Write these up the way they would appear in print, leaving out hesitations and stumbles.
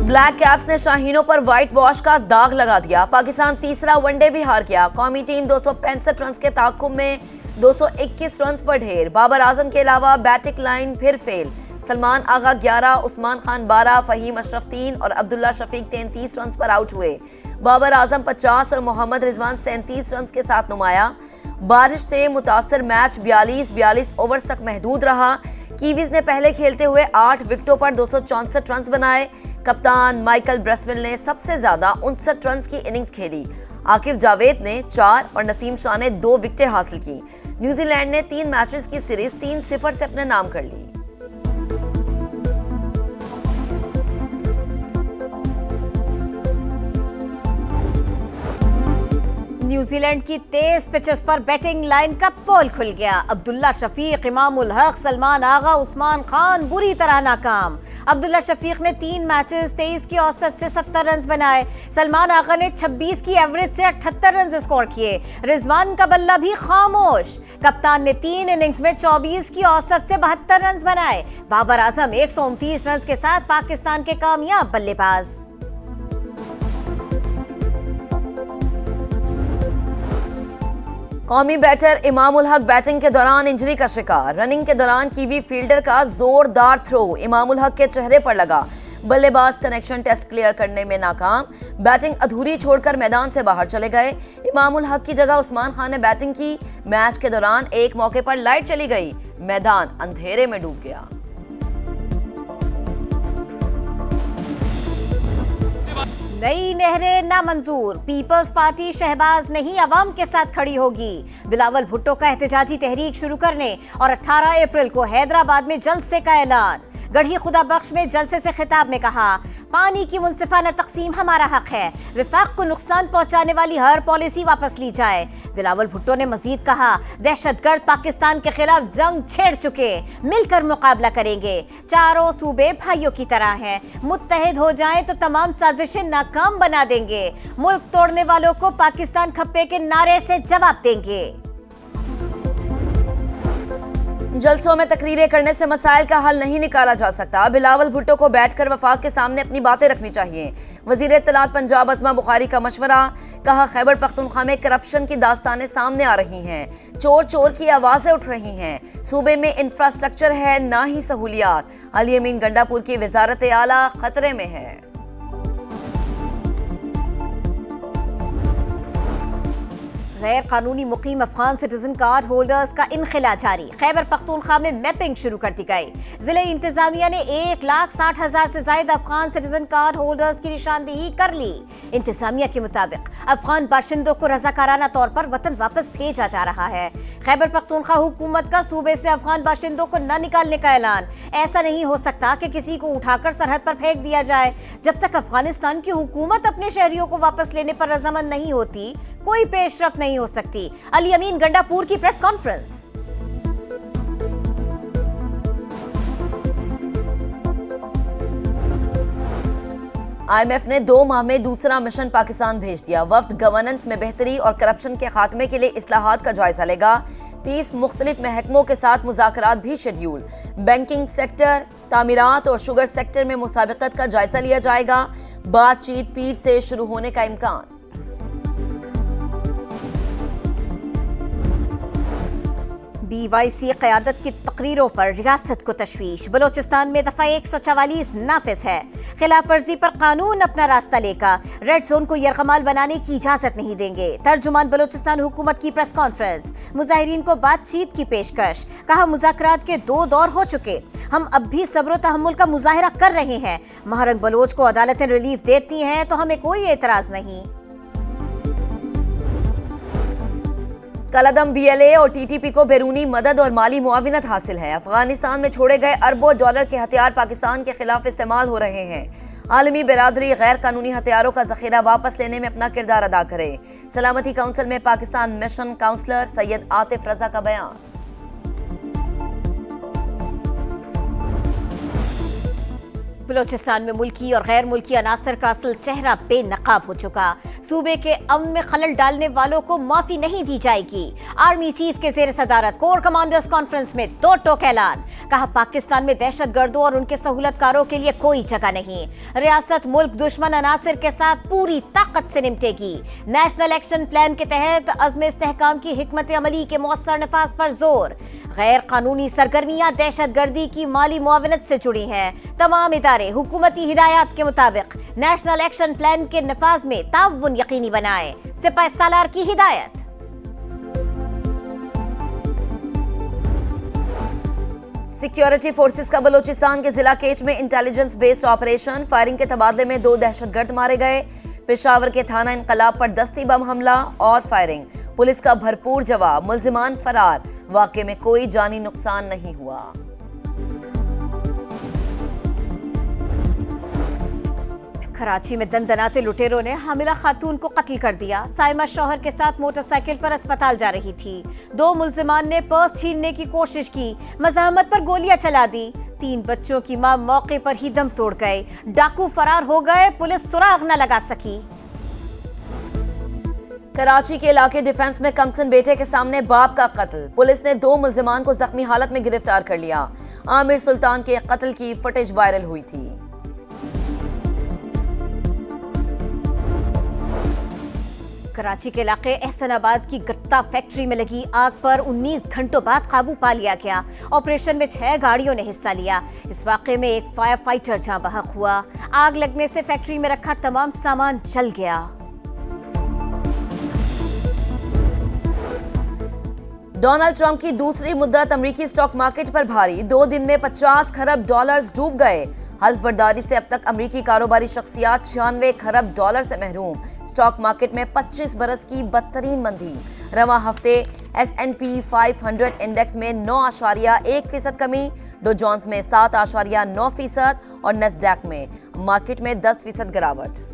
Black caps ने शाहीनों पर white wash का दाग लगा दिया। पाकिस्तान तीसरा वनडे भी हार गया। कौमी टीम 265 रन के ताकुब में 221 रन पर ढेर। बाबर आजम के अलावा बैटिंग लाइन फिर फेल। सलमान आगा 11, उस्मान खान 12, फहीम अशरफ 3 और अब्दुल्ला शफीक 33 रन पर आउट हुए। बाबर आजम 50 और मोहम्मद रिजवान 37 रन के साथ नुमाया। बारिश से मुतासर मैच 42 ओवर्स तक महदूद रहा। कीवीज ने पहले खेलते हुए 8 विकेटों पर 264 रन बनाए। कप्तान माइकल ब्रेसवेल ने सबसे ज्यादा 59 रन की इनिंग्स खेली। आकिब जावेद ने 4 और नसीम शाह ने 2 विकेटें हासिल की। न्यूजीलैंड ने 3 मैचेस की सीरीज 3-0 से अपने नाम कर ली। न्यूजीलैंड की तेज पिचेस पर बैटिंग लाइन का पोल खुल गया। अब्दुल्ला शफीक, इमाम उल हक, सलमान आगा, उस्मान खान बुरी तरह नाकाम। अब्दुल्ला शफीक ने 3 मैचेस 23 की औसत से 70 रन बनाए। सलमान आगा ने 26 की एवरेज से 78 रन स्कोर किए। रिजवान का बल्ला भी खामोश। कप्तान ने 3 इनिंग्स में 24 की औसत से 72 रन बनाए। बाबर आजम 129 रन के साथ पाकिस्तान के कामयाब बल्लेबाज। कौमी बैटर इमाम उल हक बैटिंग के दौरान इंजरी का शिकार। रनिंग के दौरान कीवी फील्डर का जोरदार थ्रो इमाम उल हक के चेहरे पर लगा। बल्लेबाज कनेक्शन टेस्ट क्लियर करने में नाकाम। बैटिंग अधूरी छोड़कर मैदान से बाहर चले गए। इमाम उल हक की जगह उस्मान खान ने बैटिंग की। मैच के दौरान एक मौके पर लाइट चली गई। मैदान अंधेरे में डूब गया। नई नहरें नामंजूर। पीपल्स पार्टी शहबाज नहीं अवाम के साथ खड़ी होगी। बिलावल भुट्टो का एहतजाजी तहरीक शुरू करने और 18 अप्रैल को हैदराबाद में जलसे का ऐलान। गढ़ी खुदा बख्श में जलसे से खिताब में कहा, पानी की मुनसिफाना तकसीम हमारा हक है। विफाक को नुकसान पहुंचाने वाली हर पॉलिसी वापस ली जाए। बिलावल भुट्टो ने मजीद कहा, दहशतगर्द पाकिस्तान के खिलाफ जंग छेड़ चुके, मिलकर मुकाबला करेंगे। चारों सूबे भाइयों की तरह हैं। मुत्तहिद हो जाएं तो तमाम साजिशें नाकाम बना देंगे। मुल्क तोड़ने वालों को पाकिस्तान खप्पे के नारे से जवाब देंगे। जलसों में तकरीरें करने से मसाइल का हल नहीं निकाला जा सकता। बिलावल भुट्टो को बैठकर वफाक के सामने अपनी बातें रखनी चाहिए। वजीर इत्तलात पंजाब अज़मा बुखारी का मशवरा। कहा, खैबर पख्तूनख्वा में करप्शन की दास्तानें सामने आ रही हैं। चोर चोर की आवाजें उठ रही हैं। सूबे में इंफ्रास्ट्रक्चर है ना ही सहूलियात। अली अमीन गंडापुर की वजारत आला खतरे में है। गैर कानूनी मुकीम अफगान सिटीजन कार्ड होल्डर्स का इनखिला जारी। खैबर पख्तूनख्वा में मैपिंग शुरू कर दी गई। जिले इंतजामिया ने 1,60,000 से ज्यादा अफगान सिटीजन कार्ड होल्डर्स की निशानदेही कर ली। इंतजामिया के मुताबिक अफगान बाशिंदों को रजाकाराना तौर पर वतन वापस भेजा जा रहा है। खैबर पख्तूनख्वा हुकूमत का सूबे से अफगान बाशिंदों को न निकालने का ऐलान। ऐसा नहीं हो सकता कि किसी को उठाकर सरहद पर फेंक दिया जाए। जब तक अफगानिस्तान की हुकूमत अपने शहरियों को वापस लेने पर रजामंद नहीं होती, कोई पेशरफ नहीं हो सकती। अली अमीन गंडापुर की प्रेस कॉन्फ्रेंस। IMF ने 2 माह में दूसरा मिशन पाकिस्तान भेज दिया। वफ्द गवर्नेंस में बेहतरी और करप्शन के खात्मे के लिए इस्लाहात का जायजा लेगा। 30 मुख्तलिफ महकमों के साथ मुज़ाकरात भी शेड्यूल। बैंकिंग सेक्टर, तामीरात और शुगर सेक्टर में मुसाबिकत का जायजा लिया जाएगा। बातचीत पीर से शुरू होने का इम्कान। BYC क़यादत की तकरीरों पर रियासत को तशवीश। बलोचिस्तान में दफा 144 नाफिज है। खिलाफ वर्जी पर कानून अपना रास्ता लेगा। रेड जोन को यरगमाल बनाने की इजाजत नहीं देंगे। तर्जुमान बलोचिस्तान हुकूमत की प्रेस कॉन्फ्रेंस। मुजाहिरीन को बातचीत की पेशकश। कहा, मुज़ाकरात के 2 दौर हो चुके, हम अब भी सब्र तहम्मुल का मुजाहिरा कर रहे हैं। महारंग बलोच को अदालतें रिलीफ देती हैं तो हमें कोई एतराज नहीं। कलअदम BLA और TTP को बैरूनी मदद और माली मुआविनत हासिल है। अफगानिस्तान में छोड़े गए अरबों डॉलर के हथियार पाकिस्तान के खिलाफ इस्तेमाल हो रहे हैं। आलमी बिरादरी गैर कानूनी हथियारों का जखीरा वापस लेने में अपना किरदार अदा करे। सलामती काउंसिल में पाकिस्तान मिशन काउंसलर सैयद आतिफ रजा का बयान। बलोचिस्तान में मुल्की और गैर मुल्की अनासर का असल चेहरा बेनकाब हो चुका। सूबे के अमन में खलल डालने वालों को माफी नहीं दी जाएगी। आर्मी चीफ के ज़ेर सदारत कोर कमांडर्स कॉन्फ्रेंस में 2 टोक ऐलान। कहा पाकिस्तान में दहशतगर्दों और उनके सहूलतकारों के लिए कोई जगह नहीं। रियासत मुल्क दुश्मन अनासिर के साथ पूरी ताकत से निपटेगी। नेशनल एक्शन प्लान के तहत अज़्म इस्तेहकाम की हिकमत अमली के मौसर नफाज पर जोर। गैर कानूनी सरगर्मियां दहशतगर्दी की माली मुआवनत से जुड़ी हैं। तमाम इदारे हुकूमती हिदायत के मुताबिक नेशनल एक्शन प्लान के नफाज में ताउन यकीनी बनाए। सिपाही सालार की हिदायत। सिक्योरिटी फोर्सेस का बलूचिस्तान के जिला केच में इंटेलिजेंस बेस्ड ऑपरेशन। फायरिंग के तबादले में 2 दहशतगर्द मारे गए। पेशावर के थाना इनकलाब पर दस्ती बम हमला और फायरिंग। पुलिस का भरपूर जवाब। मुल्जिमान फरार। वाकये में कोई जानी नुकसान नहीं हुआ। कराची में दंदनाते लुटेरों ने हामिला खातून को कत्ल कर दिया। साइमा शौहर के साथ मोटरसाइकिल पर अस्पताल जा रही थी। 2 मुल्जिमान ने पर्स छीनने की कोशिश की, मज़ाहमत पर गोलियां चला दी। 3 बच्चों की मां मौके पर ही दम तोड़ गए। डाकू फरार हो गए, पुलिस सुराग न लगा सकी। कराची के इलाके डिफेंस में कमसन बेटे के सामने बाप का कत्ल। पुलिस ने 2 मुल्जिमान को जख्मी हालत में गिरफ्तार कर लिया। आमिर सुल्तान के कत्ल की फुटेज वायरल हुई थी। कराची के इलाके एहसनाबाद की गत्ता फैक्ट्री में लगी आग पर 19 घंटों बाद काबू पा लिया गया। ऑपरेशन में 6 गाड़ियों ने हिस्सा लिया। इस वाकये में एक फायर फाइटर जाँ बहक हुआ। आग लगने से फैक्ट्री में रखा तमाम सामान जल गया। डोनाल्ड ट्रंप की दूसरी मुद्दत अमेरिकी स्टॉक मार्केट पर भारी। 2 दिन में 50 खरब डॉलर्स डूब गए। हल्फ बर्दारी से अब तक अमेरिकी कारोबारी शख्सियात 96 खरब डॉलर से महरूम। स्टॉक मार्केट में 25 बरस की बदतरीन मंदी। रवां हफ्ते S&P 500 इंडेक्स में 9.1% कमी, डो जोन्स में 7.9% और नस्डैक में मार्केट में 10% गिरावट।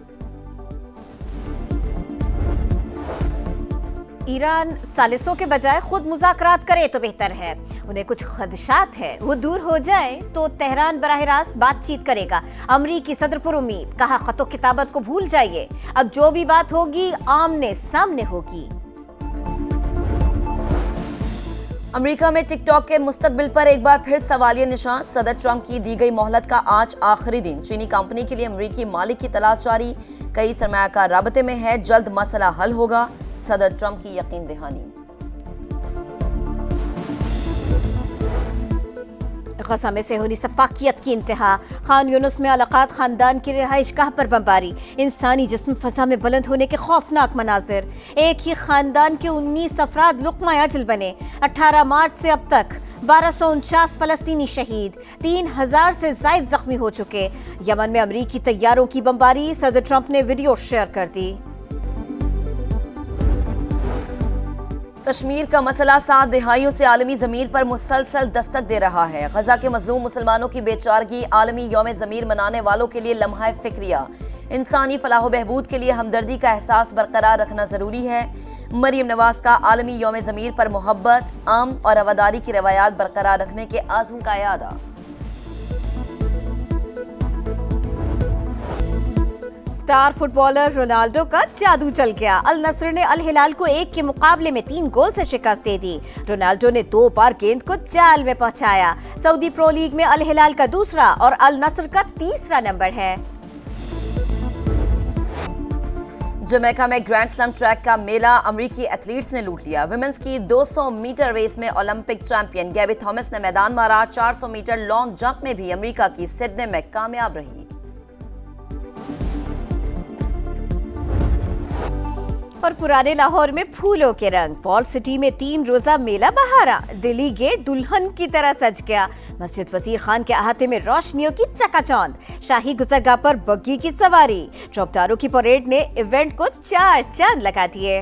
ईरान सालिसों के बजाय खुद मुज़ाकरात करे तो बेहतर है। उन्हें कुछ खदशात है, वो दूर हो जाए तो तेहरान बराह रास्त बातचीत करेगा। अमरीकी सदर पर उम्मीद। कहा खतो किताबत को भूल जाइए, अब जो भी बात होगी आमने सामने होगी। अमेरिका में टिकटॉक के मुस्तकबिल पर एक बार फिर सवालिया निशान। सदर ट्रंप की दी गई मोहलत का आज आखिरी दिन। चीनी कंपनी के लिए अमेरिकी मालिक की तलाश जारी। कई सरमायाकार राबते में है, जल्द मसला हल होगा। सदर ट्रंप की यकीन दहानी। गजा में सेहूनी सफाकियत की इंतहा। खान यूनुस में अलाकात खानदान की रिहाइशगाह पर बमबारी। इंसानी जिस्म फजा में बुलंद होने के खौफनाक मनाजिर। एक ही खानदान के 19 अफराद लुक़मा अजल बने। 18 मार्च से अब तक 1249 फलस्तीनी शहीद, 3000 से जायद जख्मी हो चुके। यमन में अमरीकी तैयारों की बमबारी। सदर ट्रंप ने वीडियो शेयर कर दी। कश्मीर का मसला 7 दिहाइयों से आलमी ज़मीर पर मुसलसल दस्तक दे रहा है। गजा के मजलूम मुसलमानों की बेचारगी आलमी यौम ज़मीर मनाने वालों के लिए लम्हा फिक्रिया। इंसानी फलाह बहबूद के लिए हमदर्दी का एहसास बरकरार रखना ज़रूरी है। मरियम नवाज का आलमी यौम ज़मीर पर मोहब्बत, अमन और रवादारी की रवायात बरकरार रखने के आज़म का यादा। स्टार फुटबॉलर रोनाल्डो का जादू चल गया। अल नस्र ने अल हिलाल को 1 के मुकाबले में 3 गोल से शिकस्त दे दी। रोनाल्डो ने 2 बार गेंद को जाल में पहुंचाया। सऊदी प्रो लीग में अल हिलाल का दूसरा और अल नस्र का तीसरा नंबर है। जमैका में ग्रैंड स्लैम ट्रैक का मेला अमेरिकी एथलीट्स ने लूट लिया। विमेंस की 200 मीटर रेस में ओलंपिक चैंपियन गैबी थॉमस ने मैदान मारा। 400 मीटर लॉन्ग जंप में भी अमेरिका की सिडनी में कामयाब रही। और पुराने लाहौर में फूलों के रंग। फॉल सिटी में 3 रोजा मेला बहारा। दिल्ली गेट दुल्हन की तरह सज गया। मस्जिद वजीर खान के अहाते में रोशनियों की चकाचौंध। शाही गुजरगाह पर बग्गी की सवारी। चौबदारों की परेड ने इवेंट को 4 चांद लगा दिए।